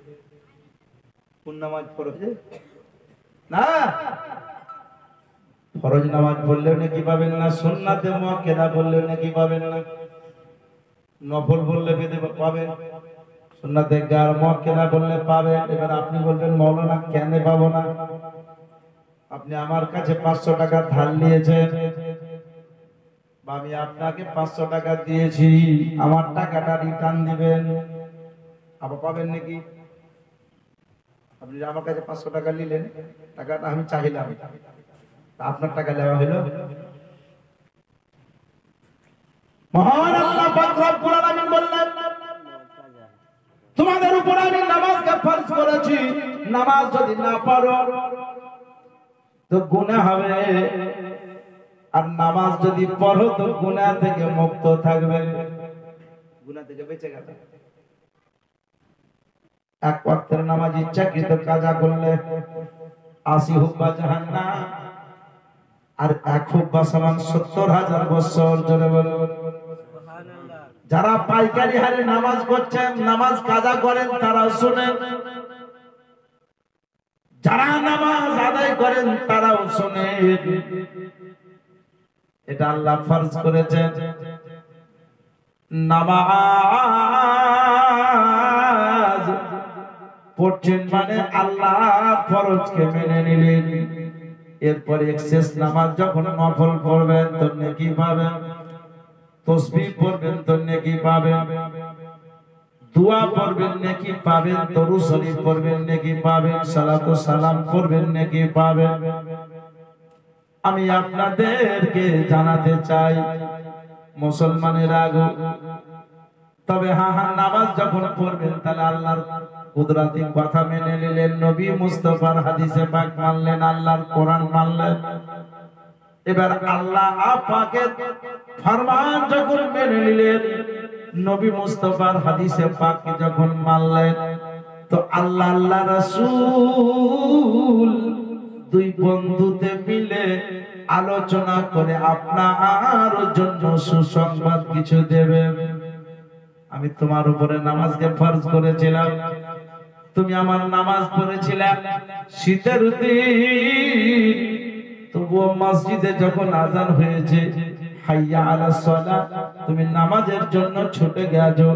কোন নামাজ পড়বে না? ফরজ নামাজ পড়লেও নাকি পাবেন না, সুন্নাতে মুআক্কাদা পড়লেও নাকি পাবেন না, নফল পড়লে বেদে পাবেন, সুন্নাতে গার মুআক্কাদা পড়লে পাবেন। এবার আপনি বলবেন, মাওলানা কেন পাবো না? আপনি আমার কাছে 500 টাকা ধার নিয়েছেন, বা আমি আপনাকে 500 টাকা দিয়েছি, আমার টাকাটা রিটার্ন দিবেন, আবার পাবেন নাকি? আপনি আমার কাছে 500 টাকা নিলেন, টাকাটা আমি চাইলাম, আপনার টাকা দেওয়া হলো? মহান আল্লাহ পাক রব্বুল আলামিন বললেন, তোমাদের উপর আমি নামাজকে ফরজ করেছি, নামাজ যদি না পড়ো তো গুনাহ হবে, আর নামাজ যদি পড়ো তো গুনাহ থেকে মুক্ত থাকবে, গুনাহ থেকে বেঁচে গেলে। এক ওয়াক্তের নামাজ ইচ্ছাকৃত কাজা করলে ৮০ হুব্বা জাহান্নাম, আর এক হুব্বা সমান ৭০,০০০ বছর। জোরে বলুন। যারা পাইকারি হারে নামাজ পড়ছেন, নামাজ কাজা করেন, তারা শুনেন, যারা নামাজ আদায় করেন তারাও শুনেন। এটা আল্লাহ ফরজ করেছেন। নামাজ পড়ছেন মানে আল্লাহ ফরজকে মেনে নিলেন। এরপরে শেষ নামাজ যখন নফল পড়বেন তো নেকি পাবেন, তাসবিহ পড়বেন তো নেকি পাবেন, দোয়া পড়বেন নেকি পাবেন, দরুদ শরীফ পড়বেন নেকি পাবেন, সালাত ও সালাম পড়বেন নেকি পাবেন। আমি আপনাদেরকে জানাতে চাই মুসলমানেরা গো, তবে হ্যাঁ নামাজ যখন পড়বেন তাহলে আল্লাহর কুদরতি কথা মেনে নিলেন, নবী মুস্তাফার হাদিসে পাক মানলেন, আল্লাহর কোরআন মানলেন। এবার আল্লাহ পাকের ফরমান যখন মেনে নিলেন, নবী মুস্তাফার হাদিসে পাক যখন মানলেন, তো আল্লাহ আল্লাহ রাসূল দুই বন্ধুতে মিলে আলোচনা করে আপনার জন্য সুসংবাদ কিছু দেবেন। আমি তোমার উপরে নামাজকে ফরজ করেছিলাম, তুমি আমার নামাজ পড়েছিলে শীতের দিন, তবুও মসজিদে যখন আযান হয়েছে হাইয়া আলাস সালাত, তুমি নামাজের জন্য ছুটে গেছো।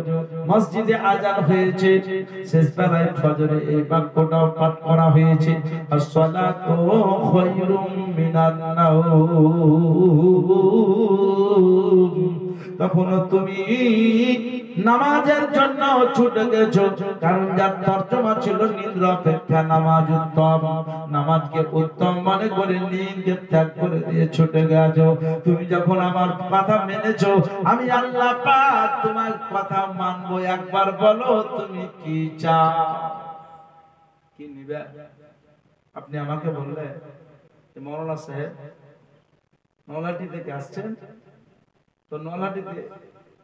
মসজিদে আযান হয়েছে, শেষ বেলায় ফজরে এই বাক্যটাও পাঠ করা হয়েছে, আস-সালাতু খায়রুম মিনান নাওম। তখন তুমি নামাজের জন্য ছুটে গেছো, কারণ যার তরজমা ছিল নিদ্রা অপেক্ষা নামাজ উত্তম, নামাজকে উত্তম মনে করে নিন্দে ত্যাগ করে দিয়ে ছুটে গেছো। তুমি যখন আমার কথা মেনেছো, আমি আল্লাহ পাক তোমার কথা মানবো। একবার বলো তুমি কি চাও, কি নিবে? আপনি আমাকে বললে মৌলানা সাহেব নলাটি থেকে আসছেন, তো নলাটিতে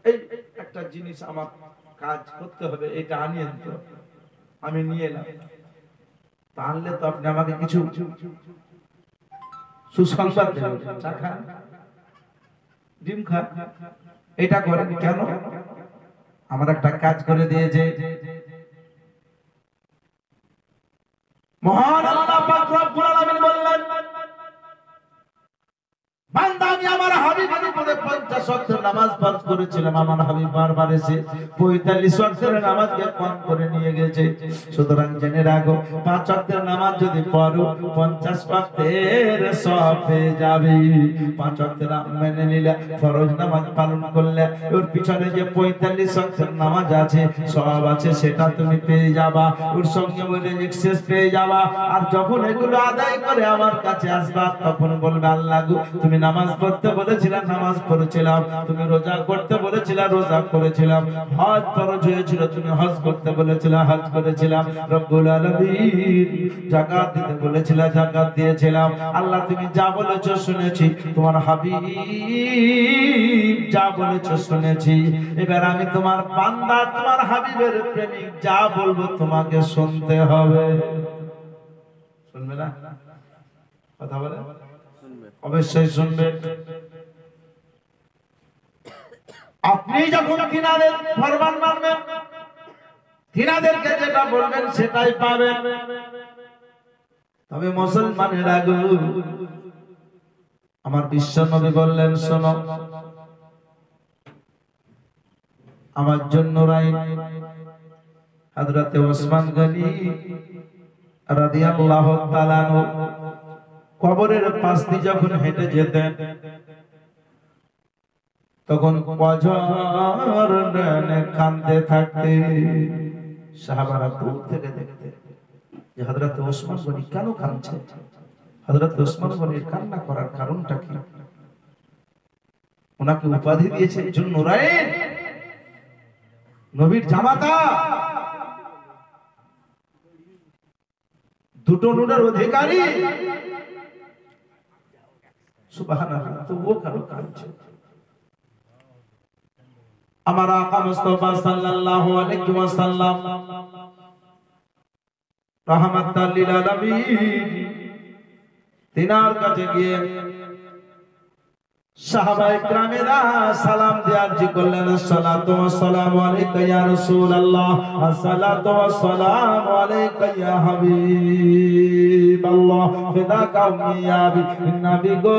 এই একটা জিনিস আমার কাজ করতে হবে, এটা আনিয়েন, তো আমি নিয়ে এলাম। তাহলে তো আপনি আমাকে কিছু সুসংবাদ দেবেন, চা খান, ডিম খান, এটা করেন কেন? আমার একটা কাজ করে দিয়েছে মহান আল্লাহ পাক রব্বুল আলামিন বললেন, বান্দা আমি আমার হাবিবের উপরে 50 ওয়াক্তের নামাজ ফরজ করেছিলাম, আমার হাবিব বারবার এসে 45 ওয়াক্তের নামাজকে কম করে নিয়ে গেছে। সুতরাং জেনে রাখো 5 ওয়াক্তের নামাজ যদি পড়ো 50 ওয়াক্তের সওয়াব পেয়ে যাবে। 5 ওয়াক্তের মেনে নিলে, ফরজ নামাজ পালন করলে ওর পিছনে যে 45 ওয়াক্তের নামাজ আছে, সওয়াব আছে, সেটা তুমি পেয়ে যাবা, ওর সঙ্গে বলে এক্সেস পেয়ে যাবা। আর যখন এগুলো আদায় করে আমার কাছে আসবা, তখন বলবে আল্লাহ গো, তুমি নামাজ পড়তে বলেছিলাম, নামাজ পড়েছিলাম, তুমি রোজা করতে বলেছিলাম, রোজা করেছিলাম, হজ ফরজ হয়েছিল, তুমি হজ করতে বলেছিলাম, হজ করেছিলাম, রব্বুল আলামিন যাকাত দিতে বলেছিলাম, যাকাত দিয়েছিলাম। আল্লাহ তুমি যা বলেছো শুনেছি, তোমার হাবিব যা বলেছো শুনেছি। এবার আমি তোমার বান্দা, তোমার হাবিবের প্রেমিক, যা বলবো তোমাকে শুনতে হবে। শুনবে না? কথা বলে অবশ্যই শুনবে। আপনি যখন তিনাদের ফরমান মানবেন, তিনাদেরকে যেটা বলবেন সেটাই পাবেন। তবে মুসলমানেরা গো, আমার বিশ্ব নবী বললেন, শোনো, আমার জন্য রাই হযরতে ওসমান গনি রাদিয়াল্লাহু তাআলা আনহু কবরের পাশ দিয়ে যখন হেঁটে যেতেন, তখন কজর কাঁদতে থাকতে সাহাবারা দূর থেকে দেখতে যে হযরতে ওসমান গনি কেন কাঁদছে, হযরতে ওসমান গনির কান্না করার কারণটা কি? ওনাকে উপাধি দিয়েছে জুন্নুরাইন, নবীর জামাতা, দুটো নুনের অধিকারী সুবহানাল্লাহ, তবুও কারো কাঁদছে। আমার আকা মুস্তাফা সাল্লাল্লাহু আলাইহি ওয়াসাল্লাম রাহমাতাল লিল আলামিন তিনার কাছে গিয়ে সাহাবায়ে কেরামেরা সালাম দিয়ে আরজি করলেন, আসসালাতু ওয়াসসালামু আলাইকা ইয়া রাসূলুল্লাহ, আসসালাতু ওয়াসসালামু আলাইকা ইয়া হাবিবাল্লাহ, ফিদাকা উম্মি ইয়া নবী গো,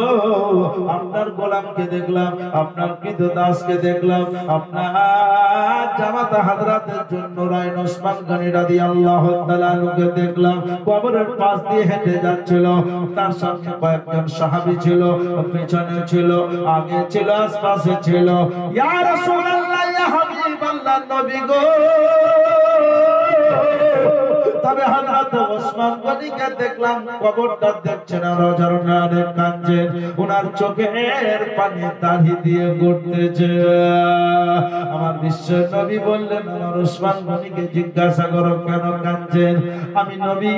আপনার গোলামকে দেখলাম, আপনার কৃতদাসকে দেখলাম, আপনার জামাতা হযরতের জন্য রায় ওসমান গনি রাদিয়াল্লাহু তাআলা আনহুকে দেখলাম, কবরের পাশ দিয়ে হেঁটে যাচ্ছিল, তার সামনে কয়েকজন সাহাবী ছিল, পেছনে ছিল, আগে ছিল, আশপাশে ছিল। ইয়া রাসূলুল্লাহ, ইয়া হাবিবাল্লাহ, নবী গো, তবে হযরত ওসমান গনিকে দেখলাম কবরটা দেখছেন আর অঝরনারে কাঁদছেন, ওনার চোখের পানি দাড়ি দিয়ে গড়তেছে। আমার বিশ্ব নবী বললেন, আমার ওসমান গনিকে জিজ্ঞাসা করো কেন কাঁদছেন। আমি নবী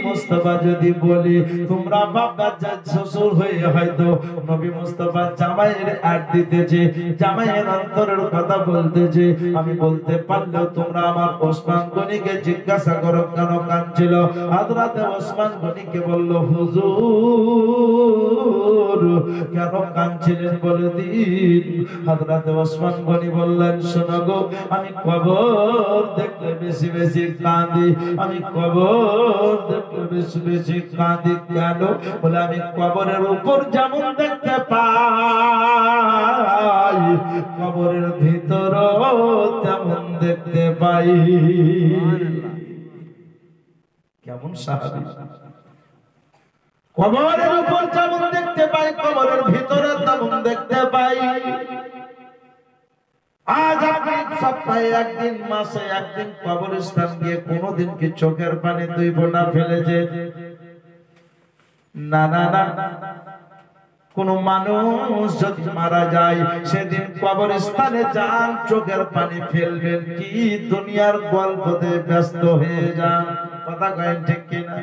মুস্তাফা যদি বলি তোমরা বাবা শ্বশুর হয়ে হয়তো নবী মুস্তাফা জামাইয়ের আট দিতেছে, জামাইয়ের অন্তরের কথা বলতেছে, আমি বলতে পারলেও তোমরা আমার ওসমান গনিকে জিজ্ঞাসা করো কেন কাঁদছিল। হযরত ওসমান গনিকে বলল, হুজুর কেন কাঁদছিলেন বলে দিন। হযরত ওসমান গনি বললেন, শোনো গো, আমি কবর দেখলে বেশি বেশি কাঁদি, আমি কবর দেখলে বেশি বেশি কাঁদি। কেন বলে, আমি কবরের উপর যেমন দেখতে পাই, কবরের ভিতরও তেমন দেখতে পাই। কেমন সাহাবী, কবরের উপর যেমন দেখতে পাই, কবরের ভিতরে তেমন দেখতে পাই। আজ আপনি সপ্তাহে একদিন, মাসে একদিন কবরস্থান গিয়ে কোনদিন কি চোখের পানি দুই ফোঁটা ফেলেছে? না না না। কোন মানুষ যদি মারা যায় সেদিন কবরস্থানে যান, চোখের পানি ফেলবেন কি দুনিয়ার গল্পতে ব্যস্ত হয়ে যান। কথা কয়েন ঠিক কিনা?